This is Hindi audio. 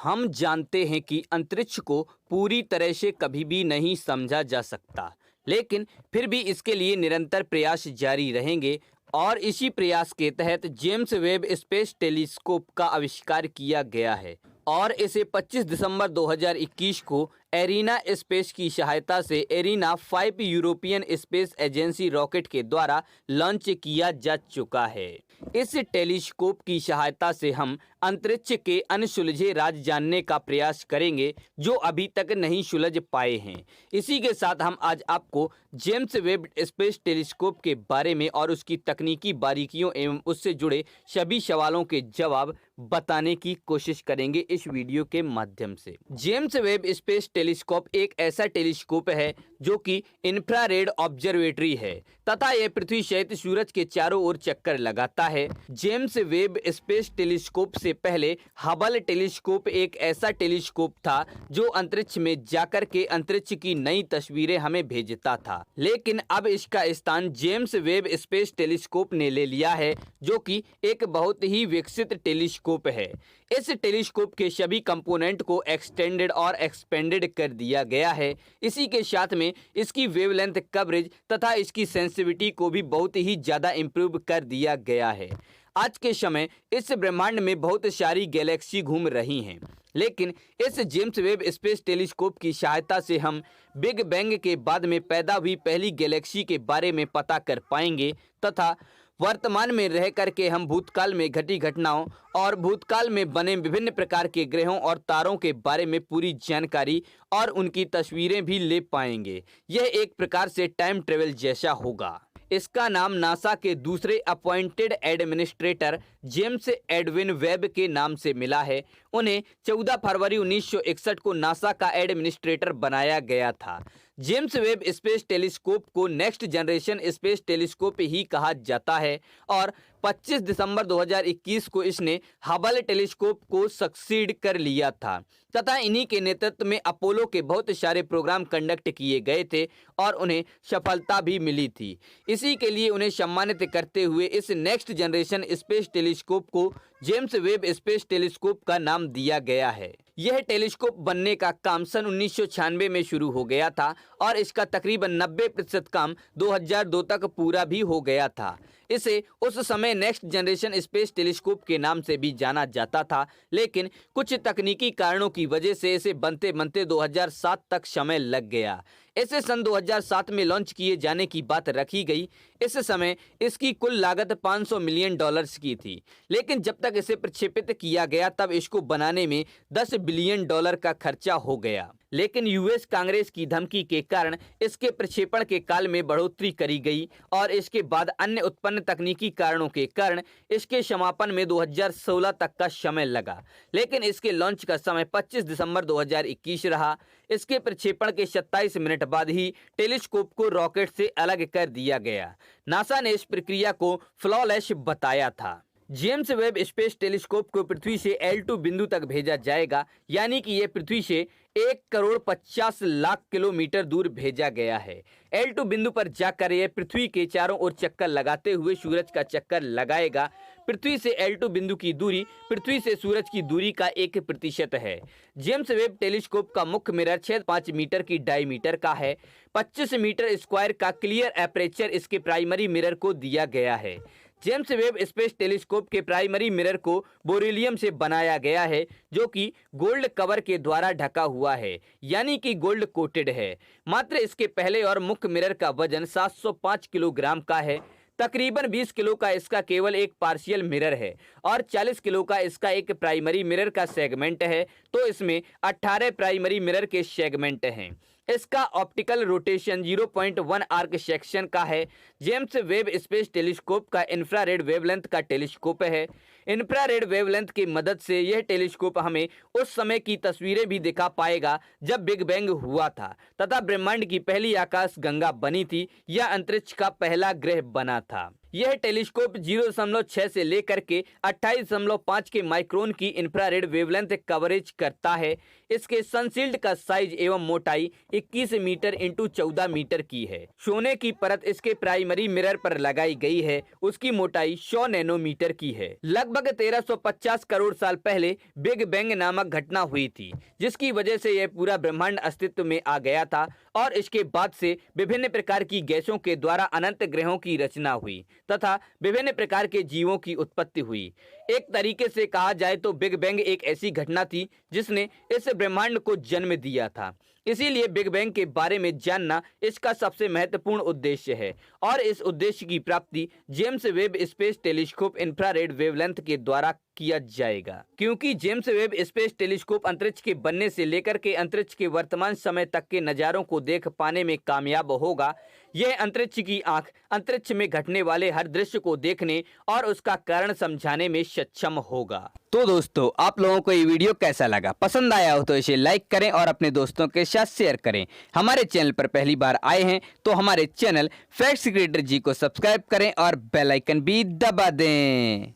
हम जानते हैं कि अंतरिक्ष को पूरी तरह से कभी भी नहीं समझा जा सकता, लेकिन फिर भी इसके लिए निरंतर प्रयास जारी रहेंगे और इसी प्रयास के तहत जेम्स वेब स्पेस टेलीस्कोप का आविष्कार किया गया है और इसे 25 दिसंबर 2021 को एरिना स्पेस की सहायता से arena 5 European space agency rocket के द्वारा लॉन्च किया जा चुका है। इस टेलीस्कोप की सहायता से हम अंतरिक्ष के अनसुलझे राज जानने का प्रयास करेंगे जो अभी तक नहीं सुलझ पाए हैं। इसी के साथ हम आज आपको जेम्स वेब स्पेस टेलीस्कोप के बारे में और उसकी तकनीकी बारीकियों एवं उससे जुड़े सभी सवालों के जवाब बताने की कोशिश करेंगे इस वीडियो के माध्यम से। जेम्स वेब स्पेस टेलीस्कोप एक ऐसा टेलीस्कोप है जो कि इंफ्रारेड ऑब्जर्वेटरी है तथा यह पृथ्वी सहित सूरज के चारों ओर चक्कर लगाता है। जेम्स वेब स्पेस टेलीस्कोप से पहले हबल टेलीस्कोप एक ऐसा टेलीस्कोप था जो अंतरिक्ष में जाकर के अंतरिक्ष की नई तस्वीरें हमें भेजता था, लेकिन अब इसका स्थान जेम्स वेब स्पेस टेलीस्कोप ने ले लिया है जो कि एक बहुत ही विकसित टेलीस्कोप है। इस टेलीस्कोप के सभी कंपोनेंट को एक्सटेंडेड और एक्सपेंडेड कर दिया गया है। इसी के साथ में इसकी वेवलेंथ कवरेज तथा इसकी सेंसिटिविटी को भी बहुत ही ज़्यादा इम्प्रूव कर दिया गया है। आज के समय इस ब्रह्मांड में बहुत सारी गैलेक्सी घूम रही हैं, लेकिन इस जेम्स वेब स्पेस टेलीस्कोप की सहायता से हम बिग बैंग के बाद में पैदा हुई पहली गैलेक्सी के बारे में पता कर पाएंगे तथा वर्तमान में रह करके हम भूतकाल में घटी घटनाओं और भूतकाल में बने विभिन्न प्रकार के ग्रहों और तारों के बारे में पूरी जानकारी और उनकी तस्वीरें भी ले पाएंगे। यह एक प्रकार से टाइम ट्रेवल जैसा होगा। इसका नाम नासा के दूसरे appointed administrator James Edwin web के नाम से मिला है। उन्हें 14 फरवरी 1961 को नासा का एडमिनिस्ट्रेटर बनाया गया था। जेम्स वेब स्पेस टेलीस्कोप को नेक्स्ट जनरेशन स्पेस टेलीस्कोप ही कहा जाता है और 25 दिसंबर 2021 को इसने हबल टेलीस्कोप को सक्सीड कर लिया था तथा इन्हीं के नेतृत्व में अपोलो के बहुत सारे प्रोग्राम कंडक्ट किए गए थे और उन्हें सफलता भी मिली थी। इसी के लिए उन्हें सम्मानित करते हुए इस नेक्स्ट जनरेशन स्पेस टेलीस्कोप को जेम्स वेब स्पेस टेलीस्कोप का नाम दिया गया है। यह टेलीस्कोप बनने का काम सन 1996 में शुरू हो गया था और इसका तकरीबन 90% काम 2002 तक पूरा भी हो गया था। इसे उस समय नेक्स्ट जनरेशन स्पेस टेलीस्कोप के नाम से भी जाना जाता था, लेकिन कुछ तकनीकी कारणों की वजह से इसे बनते बनते 2007 तक समय लग गया। इसे सन 2007 में लॉन्च किए जाने की बात रखी गई। इस समय इसकी कुल लागत $500 मिलियन की थी, लेकिन जब तक इसे प्रक्षेपित किया गया तब इसको बनाने में $10 बिलियन का खर्चा हो गया। लेकिन यूएस कांग्रेस की धमकी के कारण इसके प्रक्षेपण के काल में बढ़ोतरी करी गई और इसके बाद अन्य उत्पन्न तकनीकी कारणों के कारण इसके समापन में 2016 तक का समय लगा, लेकिन इसके लॉन्च का समय 25 दिसंबर 2021 रहा। इसके प्रक्षेपण के 27 मिनट बाद ही टेलीस्कोप को रॉकेट से अलग कर दिया गया। नासा ने इस प्रक्रिया को फ्लॉलेस बताया था। जेम्स वेब स्पेस टेलीस्कोप को पृथ्वी से L2 बिंदु तक भेजा जाएगा, यानी कि यह पृथ्वी से 1,50,00,000 किलोमीटर दूर भेजा गया है। L2 बिंदु पर जाकर यह पृथ्वी के चारों ओर चक्कर लगाते हुए सूरज का चक्कर लगाएगा। पृथ्वी से L2 बिंदु की दूरी पृथ्वी से सूरज की दूरी का 1% है। जेम्स वेब टेलीस्कोप का मुख्य मिरर 6.5 मीटर की डायमीटर का है। 25 मीटर स्क्वायर का क्लियर एपरेचर इसके प्राइमरी मिरर को दिया गया है। जेम्स वेब स्पेस टेलीस्कोप के प्राइमरी मिरर को बोरिलियम से बनाया गया है जो कि गोल्ड कवर के द्वारा ढका हुआ है, यानी कि गोल्ड कोटेड है। मात्र इसके पहले और मुख्य मिरर का वजन 705 किलोग्राम का है। तकरीबन 20 किलो का इसका केवल एक पार्शियल मिरर है और 40 किलो का इसका एक प्राइमरी मिरर का सेगमेंट है, तो इसमें 18 प्राइमरी मिरर के सेगमेंट हैं। इसका ऑप्टिकल रोटेशन 0.1 आर्क सेक्शन का है। जेम्स वेब स्पेस टेलीस्कोप का इंफ्रारेड वेवलेंथ का टेलीस्कोप है। इंफ्रारेड वेवलेंथ की मदद से यह टेलीस्कोप हमें उस समय की तस्वीरें भी दिखा पाएगा जब बिग बैंग हुआ था तथा ब्रह्मांड की पहली आकाश गंगा बनी थी या अंतरिक्ष का पहला ग्रह बना था। यह टेलीस्कोप 0.6 से लेकर के 28.5 के माइक्रोन की इंफ्रारेड वेवलेंथ कवरेज करता है। इसके सनशील्ड का साइज एवं मोटाई 21 मीटर इंटू 14 मीटर की है। सोने की परत इसके प्राइमरी मिरर पर लगाई गई है। उसकी मोटाई 100 नैनोमीटर की है। लगभग लगभग 1350 करोड़ साल पहले बिग बैंग नामक घटना हुई थी, जिसकी वजह से यह पूरा ब्रह्मांड अस्तित्व में आ गया था और इसके बाद से विभिन्न प्रकार की गैसों के द्वारा अनंत ग्रहों की रचना हुई तथा विभिन्न प्रकार के जीवों की उत्पत्ति हुई। एक तरीके से कहा जाए तो बिग बैंग एक ऐसी घटना थी जिसने इस ब्रह्मांड को जन्म दिया था। इसीलिए बिग बैंग के बारे में जानना इसका सबसे महत्वपूर्ण उद्देश्य है और इस उद्देश्य की प्राप्ति James Webb space telescope infrared wavelength के द्वारा किया जाएगा, क्योंकि जेम्स वेब स्पेस टेलीस्कोप अंतरिक्ष के बनने से लेकर के अंतरिक्ष के वर्तमान समय तक के नज़ारों को देख पाने में कामयाब होगा। यह अंतरिक्ष की आंख अंतरिक्ष में घटने वाले हर दृश्य को देखने और उसका कारण समझाने में सक्षम होगा। तो दोस्तों, आप लोगों को ये वीडियो कैसा लगा? पसंद आया हो तो इसे लाइक करें और अपने दोस्तों के साथ शेयर करें। हमारे चैनल पर पहली बार आए हैं तो हमारे चैनल फैक्ट्स क्रिएटर जी को सब्सक्राइब करें और बेल आइकन भी दबा दें।